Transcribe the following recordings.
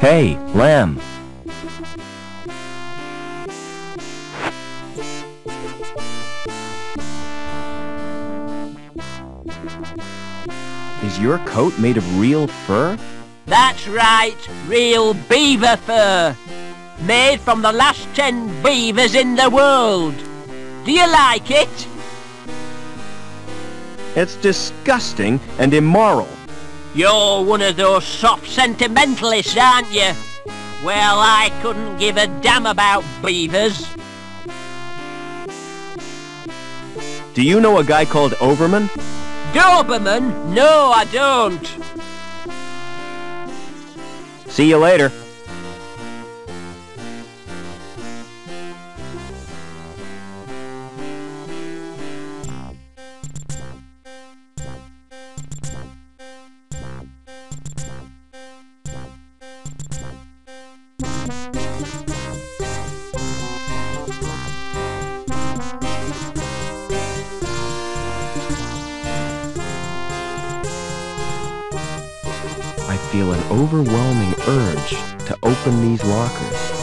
Hey, lamb. Is your coat made of real fur? That's right, real beaver fur. Made from the last 10 beavers in the world. Do you like it? It's disgusting and immoral. You're one of those soft sentimentalists, aren't you? Well, I couldn't give a damn about beavers. Do you know a guy called Overman? Doberman? No, I don't. See you later. I feel an overwhelming urge to open these lockers.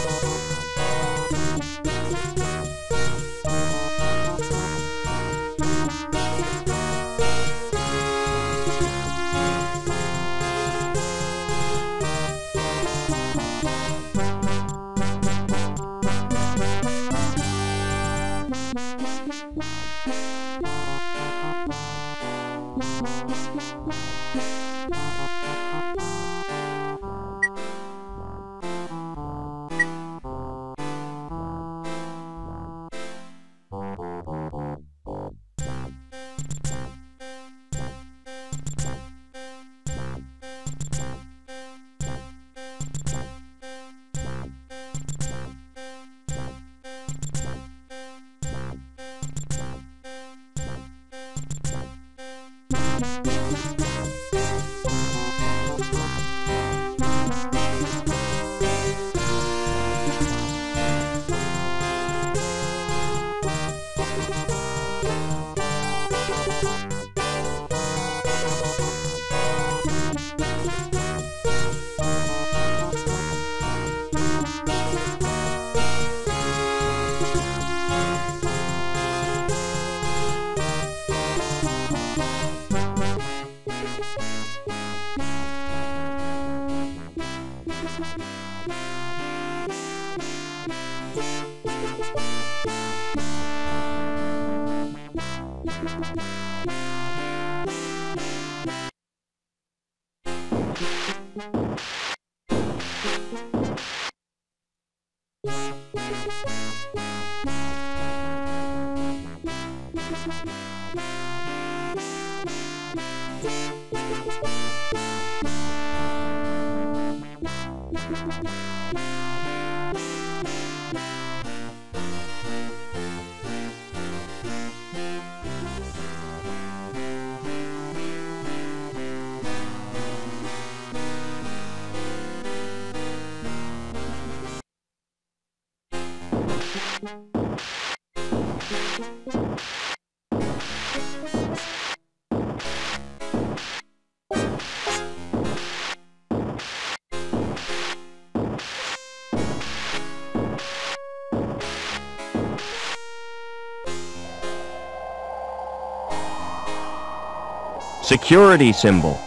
Security symbol.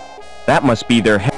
That must be their head.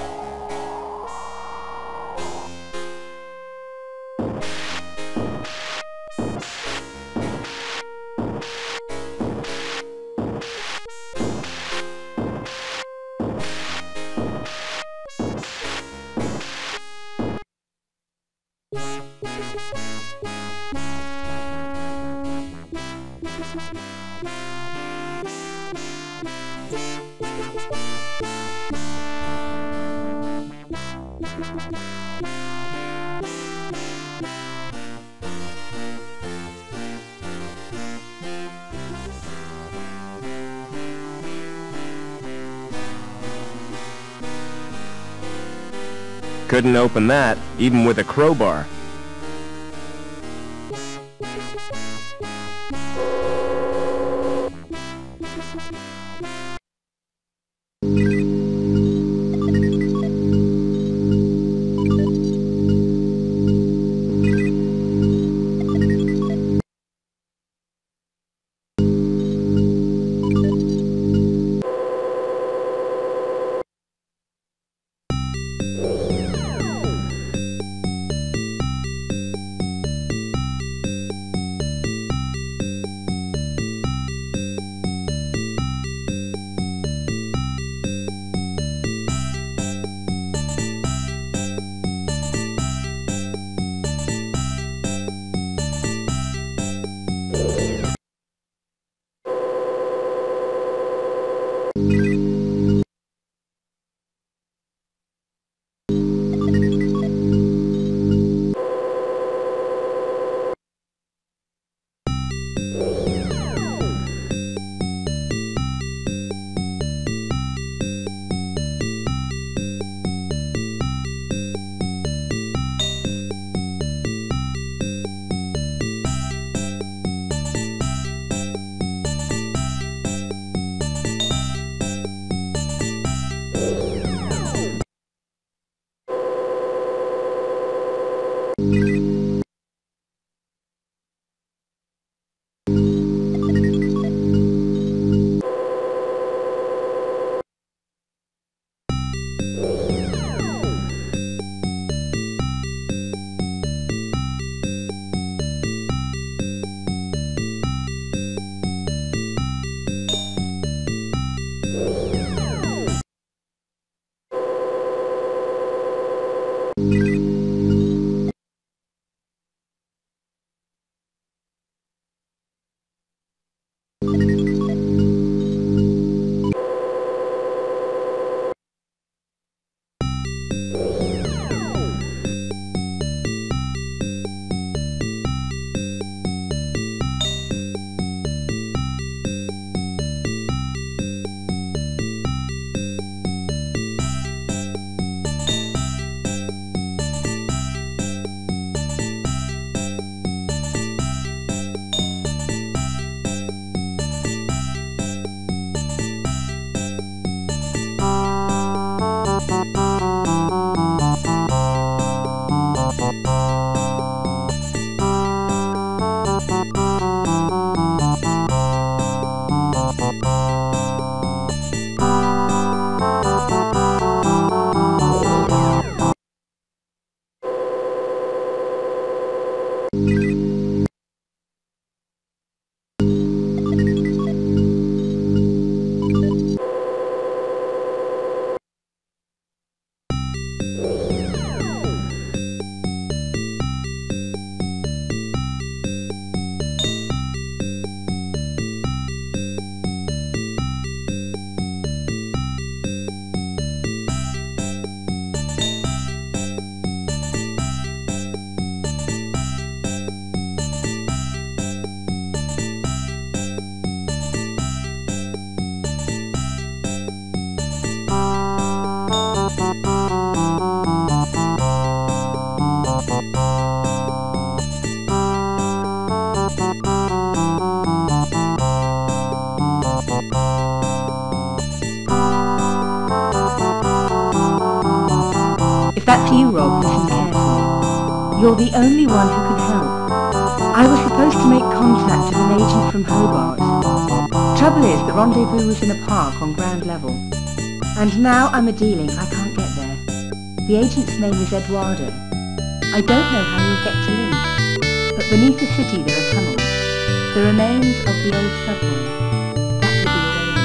Couldn't open that, even with a crowbar. That's you, Rob. Listen carefully. You're the only one who can help. I was supposed to make contact with an agent from Hobart. Trouble is, the rendezvous was in a park on ground level. And now I'm a-dealing, I can't get there. The agent's name is Eduardo. I don't know how you'll get to Lynn, but beneath the city there are tunnels. The remains of the old subway. That could be a way in.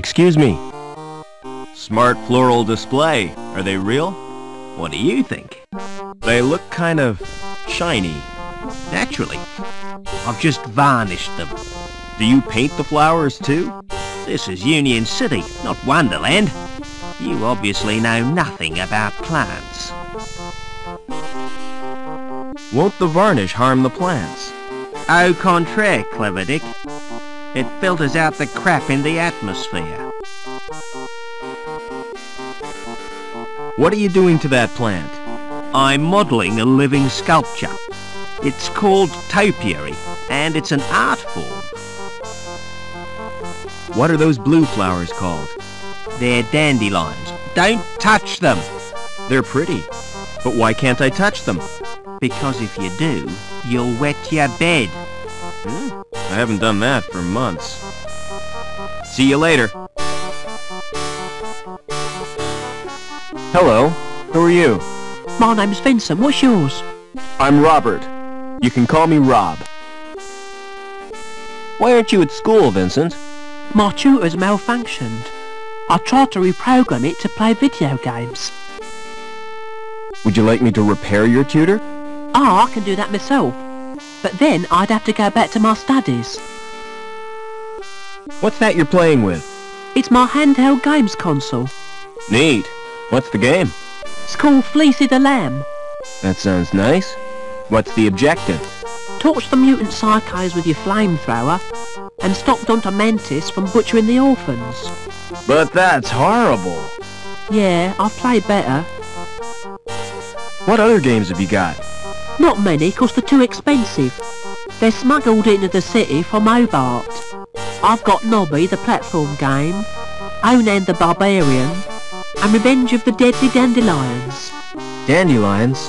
Excuse me. Smart floral display. Are they real? What do you think? They look kind of shiny. Naturally. I've just varnished them. Do you paint the flowers too? This is Union City, not Wonderland. You obviously know nothing about plants. Won't the varnish harm the plants? Au contraire, Clever Dick. It filters out the crap in the atmosphere. What are you doing to that plant? I'm modelling a living sculpture. It's called topiary, and it's an art form. What are those blue flowers called? They're dandelions. Don't touch them! They're pretty. But why can't I touch them? Because if you do, you'll wet your bed. I haven't done that for months. See you later. Hello. Who are you? My name's Vincent. What's yours? I'm Robert. You can call me Rob. Why aren't you at school, Vincent? My tutor's malfunctioned. I tried to reprogram it to play video games. Would you like me to repair your tutor? I can do that myself. But then I'd have to go back to my studies. What's that you're playing with? It's my handheld games console. Neat. What's the game? It's called Fleecy the Lamb. That sounds nice. What's the objective? Torch the mutant psychos with your flamethrower and stop Dr. Mantis from butchering the orphans. But that's horrible. Yeah, I've played better. What other games have you got? Not many, 'cause they're too expensive. They're smuggled into the city from Hobart. I've got Nobby, the platform game, Onan the Barbarian, and Revenge of the Deadly Dandelions. Dandelions?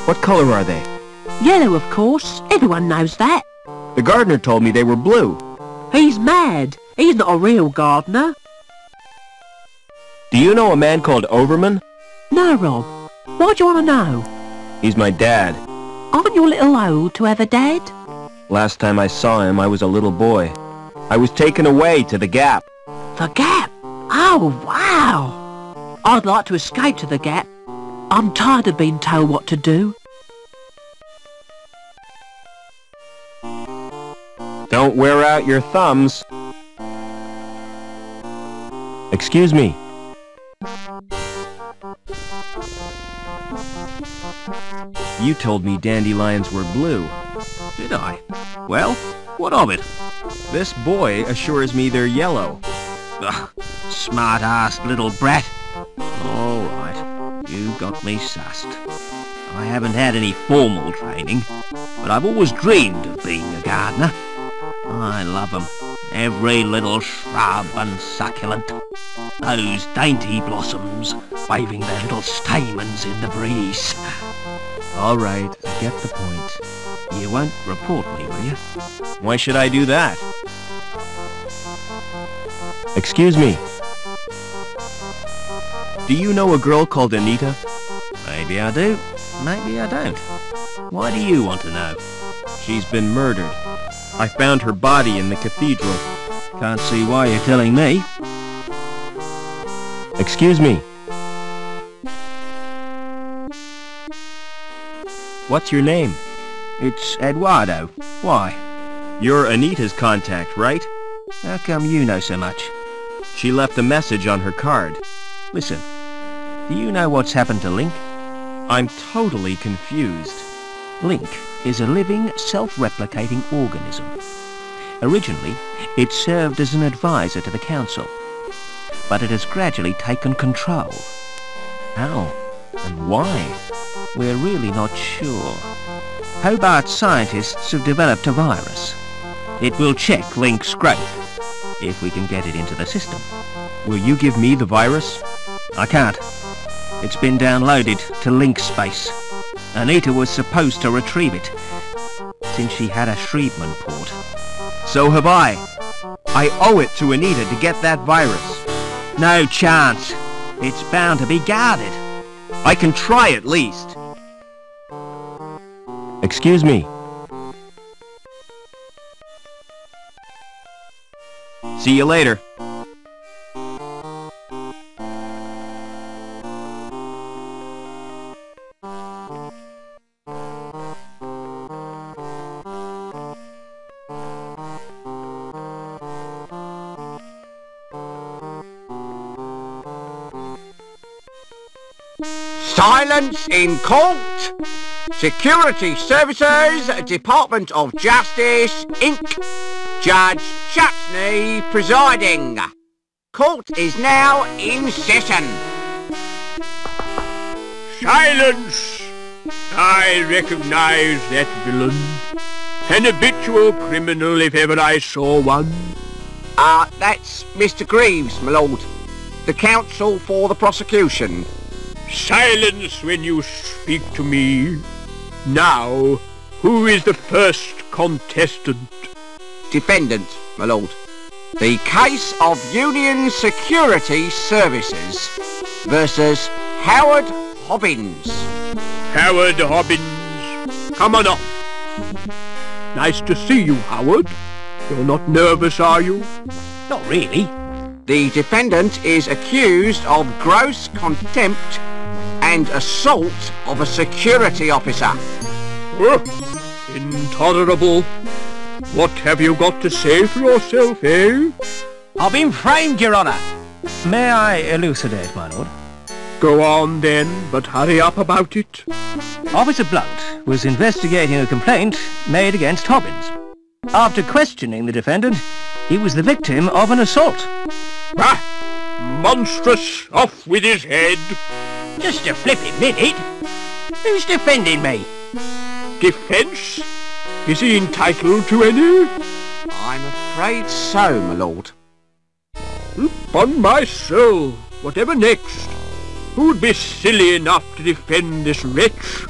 What color are they? Yellow, of course. Everyone knows that. The gardener told me they were blue. He's mad. He's not a real gardener. Do you know a man called Overman? No, Rob. Why do you want to know? He's my dad. Aren't you a little old to have a dad? Last time I saw him, I was a little boy. I was taken away to the Gap. The Gap? Oh, wow. I'd like to escape to the Gap. I'm tired of being told what to do. Don't wear out your thumbs. Excuse me. You told me dandelions were blue. Did I? Well, what of it? This boy assures me they're yellow. Ugh, smart-assed little brat. All right, you got me sussed. I haven't had any formal training, but I've always dreamed of being a gardener. I love 'em. Every little shrub and succulent. Those dainty blossoms waving their little stamens in the breeze. All right, I get the point. You won't report me, will you? Why should I do that? Excuse me. Do you know a girl called Anita? Maybe I do, maybe I don't. Why do you want to know? She's been murdered. I found her body in the cathedral. Can't see why you're telling me. Excuse me. What's your name? It's Eduardo. Why? You're Anita's contact, right? How come you know so much? She left a message on her card. Listen, do you know what's happened to Link? I'm totally confused. Link is a living, self-replicating organism. Originally, it served as an advisor to the Council, but it has gradually taken control. How? And why? We're really not sure. Hobart scientists have developed a virus. It will check Link's growth, if we can get it into the system. Will you give me the virus? I can't. It's been downloaded to Link space. Anita was supposed to retrieve it, since she had a Shriebman port. So have I. I owe it to Anita to get that virus. No chance. It's bound to be guarded. I can try at least. Excuse me. See you later. Silence in court. Security Services, Department of Justice, Inc. Judge Chutney presiding. Court is now in session. Silence! I recognize that villain. An habitual criminal if ever I saw one. That's Mr. Greaves, my lord. The counsel for the prosecution. Silence when you speak to me. Now, who is the first contestant? Defendant, my lord. The case of Union Security Services versus Howard Hobbins. Howard Hobbins, come on up. Nice to see you, Howard. You're not nervous, are you? Not really. The defendant is accused of gross contempt and assault of a security officer. Oh, intolerable. What have you got to say for yourself, eh? I've been framed, Your Honour. May I elucidate, my lord? Go on then, but hurry up about it. Officer Blunt was investigating a complaint made against Hobbins. After questioning the defendant, he was the victim of an assault. Ah! Monstrous! Off with his head! Just a flipping minute. Who's defending me? Defence? Is he entitled to any? I'm afraid so, my lord. Upon my soul, whatever next? Who'd be silly enough to defend this wretch?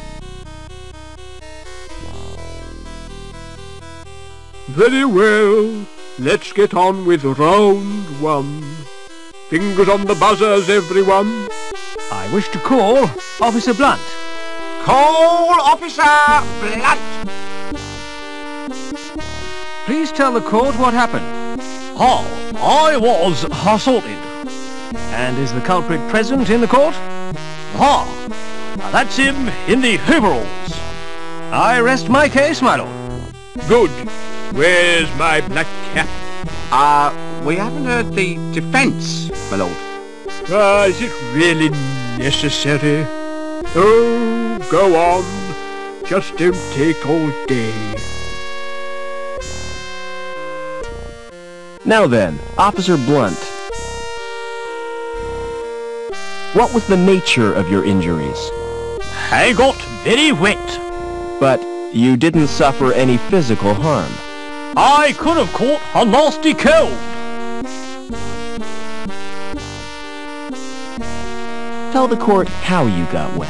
Very well, let's get on with round one. Fingers on the buzzers, everyone. I wish to call Officer Blunt. Call Officer Blunt! Please tell the court what happened. I was assaulted. And is the culprit present in the court? That's him in the overalls. I rest my case, my lord. Good. Where's my black cap? We haven't heard the defence, my lord. Is it really necessary? Oh, go on. Just don't take all day. Now then, Officer Blunt. What was the nature of your injuries? I got very wet. But you didn't suffer any physical harm. I could have caught a nasty cold. Tell the court how you got wet.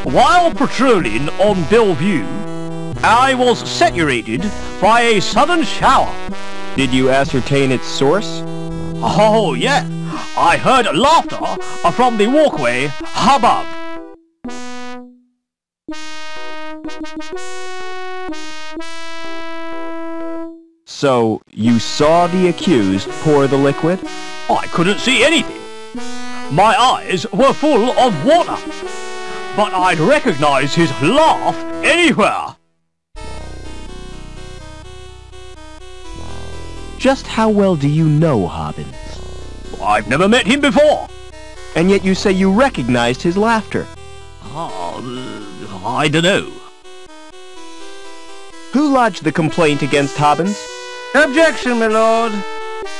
While patrolling on Bellevue, I was saturated by a sudden shower. Did you ascertain its source? Oh, yeah. I heard laughter from the walkway above. So, you saw the accused pour the liquid? I couldn't see anything. My eyes were full of water. But I'd recognize his laugh anywhere. Just how well do you know Hobbins? I've never met him before. And yet you say you recognized his laughter. I don't know. Who lodged the complaint against Hobbins? Objection, my lord.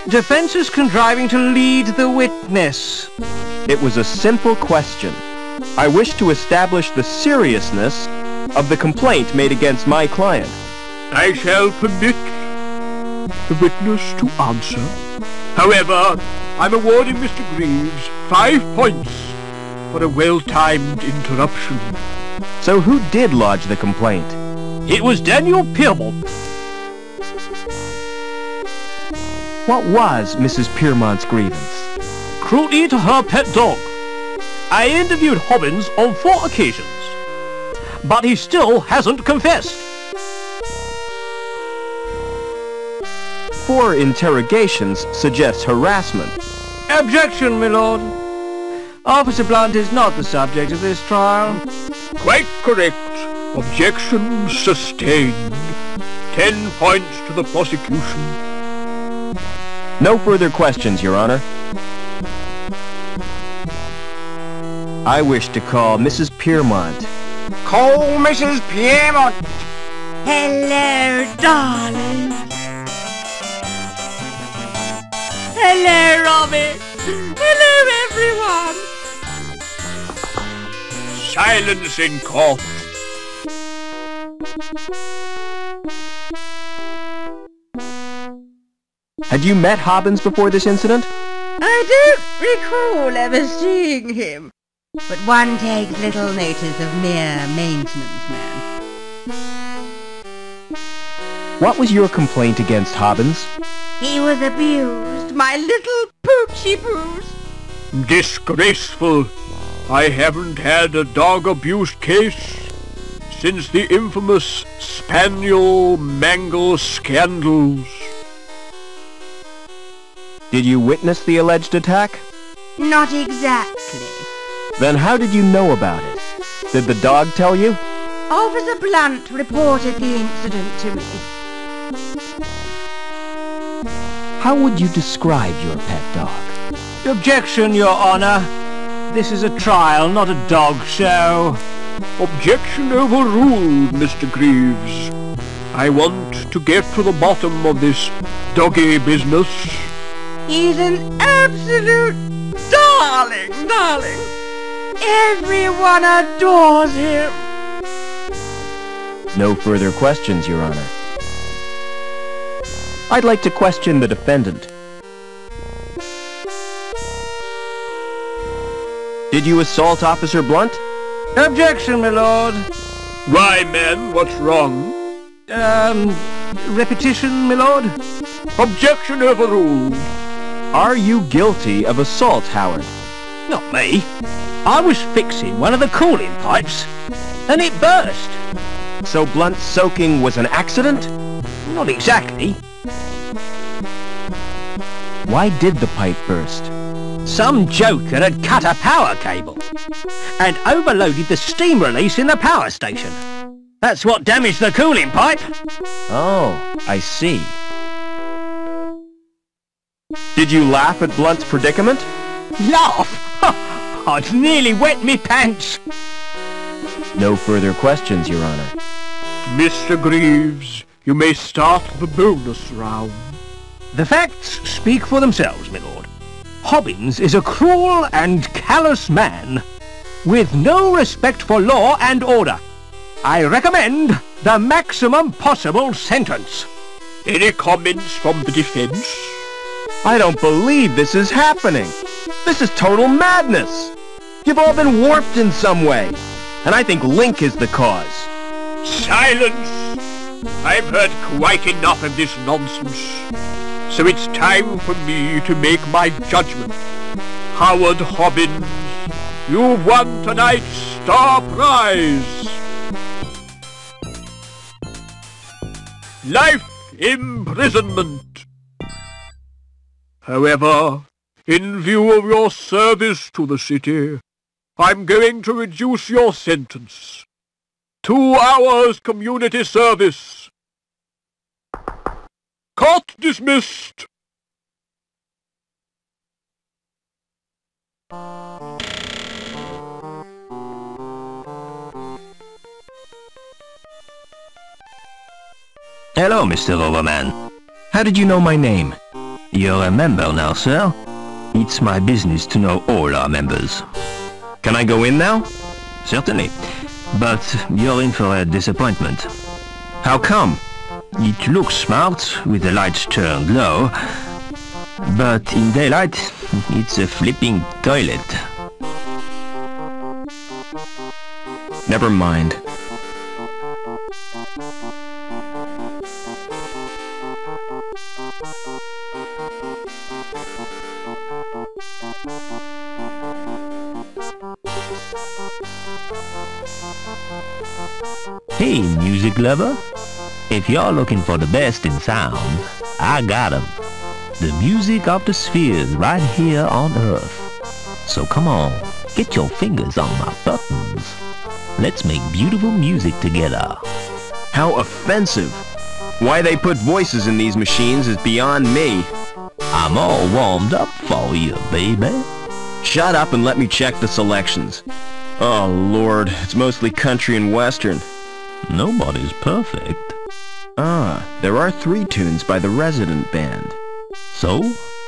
Defense is contriving to lead the witness. It was a simple question. I wish to establish the seriousness of the complaint made against my client. I shall permit the witness to answer. However, I'm awarding Mr. Greaves 5 points for a well-timed interruption. So who did lodge the complaint? It was Daniel Piermont. What was Mrs. Piermont's grievance? Cruelty to her pet dog. I interviewed Hobbins on 4 occasions, but he still hasn't confessed. 4 interrogations suggests harassment. Objection, my lord. Officer Blunt is not the subject of this trial. Quite correct. Objection sustained. 10 points to the prosecution. No further questions, Your Honor. I wish to call Mrs. Piermont. Call Mrs. Piermont. Hello, darling. Hello, Robbie. Hello, everyone. Silence in court. Had you met Hobbins before this incident? I don't recall ever seeing him, but one takes little notice of mere maintenance men. What was your complaint against Hobbins? He was abused, my little poochie poos. Disgraceful. I haven't had a dog abuse case since the infamous Spaniel Mangle scandals. Did you witness the alleged attack? Not exactly. Then how did you know about it? Did the dog tell you? Officer Blunt reported the incident to me. How would you describe your pet dog? Objection, Your Honor. This is a trial, not a dog show. Objection overruled, Mr. Greaves. I want to get to the bottom of this doggy business. He's an absolute darling. Everyone adores him. No further questions, Your Honor. I'd like to question the defendant. Did you assault Officer Blunt? Objection, my lord. Why, man, what's wrong? Repetition, my lord? Objection overruled. Are you guilty of assault, Howard? Not me. I was fixing one of the cooling pipes, and it burst. So Blunt's soaking was an accident? Not exactly. Why did the pipe burst? Some joker had cut a power cable and overloaded the steam release in the power station. That's what damaged the cooling pipe. Oh, I see. Did you laugh at Blunt's predicament? Laugh? I'd nearly wet me pants. No further questions, Your Honor. Mr. Greaves, you may start the bonus round. The facts speak for themselves, my lord. Hobbins is a cruel and callous man, with no respect for law and order. I recommend the maximum possible sentence. Any comments from the defense? I don't believe this is happening. This is total madness. You've all been warped in some way. And I think Link is the cause. Silence! I've heard quite enough of this nonsense. So it's time for me to make my judgment. Howard Hobbins, you've won tonight's star prize. Life imprisonment. However, in view of your service to the city, I'm going to reduce your sentence. 2 hours community service. Court dismissed. Hello, Mr. Overman. How did you know my name? You're a member now, sir. It's my business to know all our members. Can I go in now? Certainly. But you're in for a disappointment. How come? It looks smart with the lights turned low, but in daylight, it's a flipping toilet. Never mind. Hey, music lover. If you're looking for the best in sound, I got 'em. The music of the spheres right here on Earth. So come on, get your fingers on my buttons. Let's make beautiful music together. How offensive. Why they put voices in these machines is beyond me. I'm all warmed up for you, baby. Shut up and let me check the selections. Oh, Lord, it's mostly country and western. Nobody's perfect. Ah, there are 3 tunes by the resident band. So,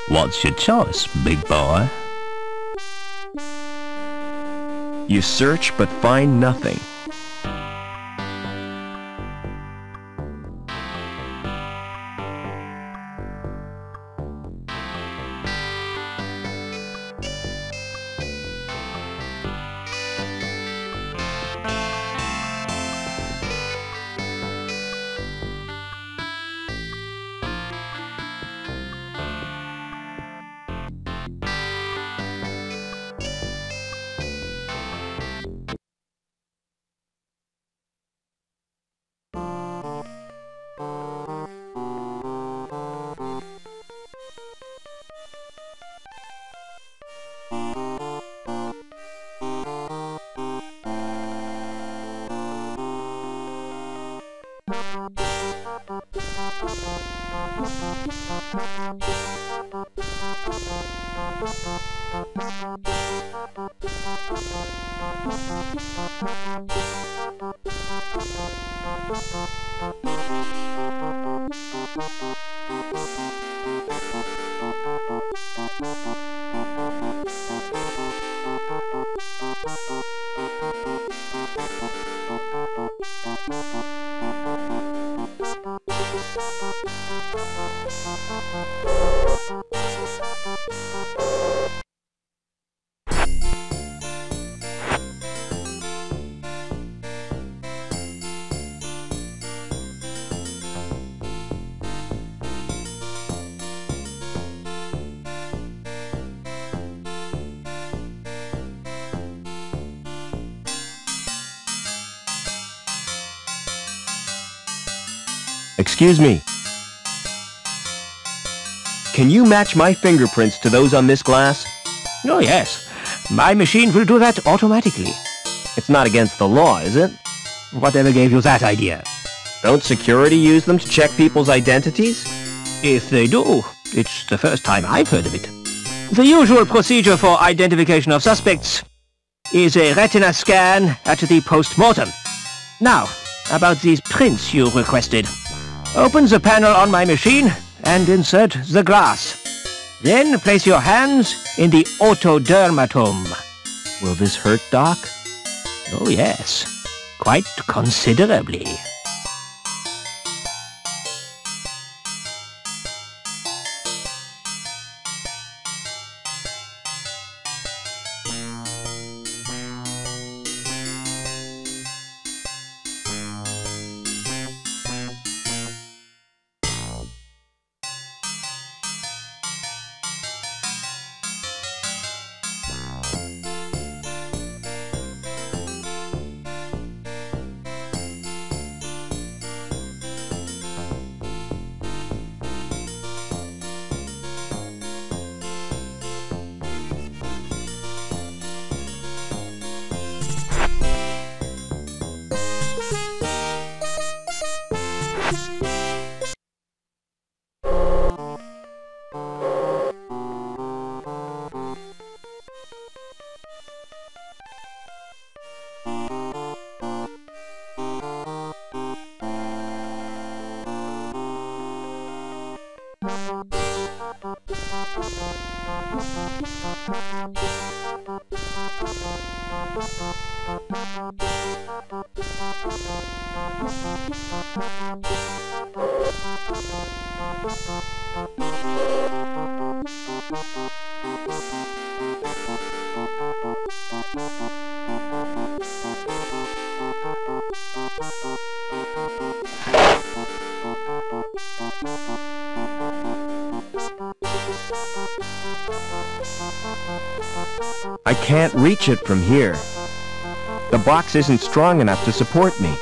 what's your choice, big boy? You search but find nothing. Excuse me. Can you match my fingerprints to those on this glass? Oh, yes. My machine will do that automatically. It's not against the law, is it? Whatever gave you that idea? Don't security use them to check people's identities? If they do, it's the first time I've heard of it. The usual procedure for identification of suspects is a retina scan at the post-mortem. Now, about these prints you requested. Open the panel on my machine and insert the glass. Then place your hands in the otodermatome. Will this hurt, Doc? Oh yes, quite considerably. I can't reach it from here. The box isn't strong enough to support me.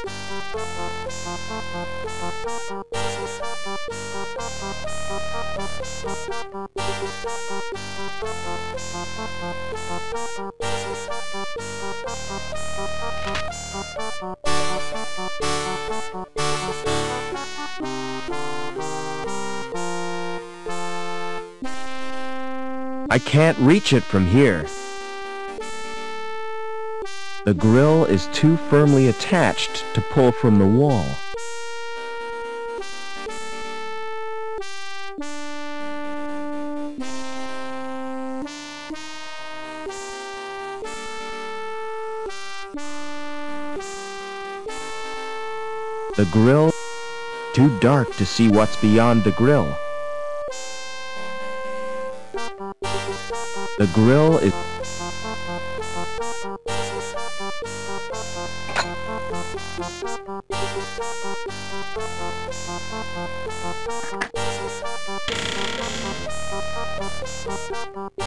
I can't reach it from here. The grill is too firmly attached to pull from the wall. The grill too dark to see what's beyond the grill. The grill is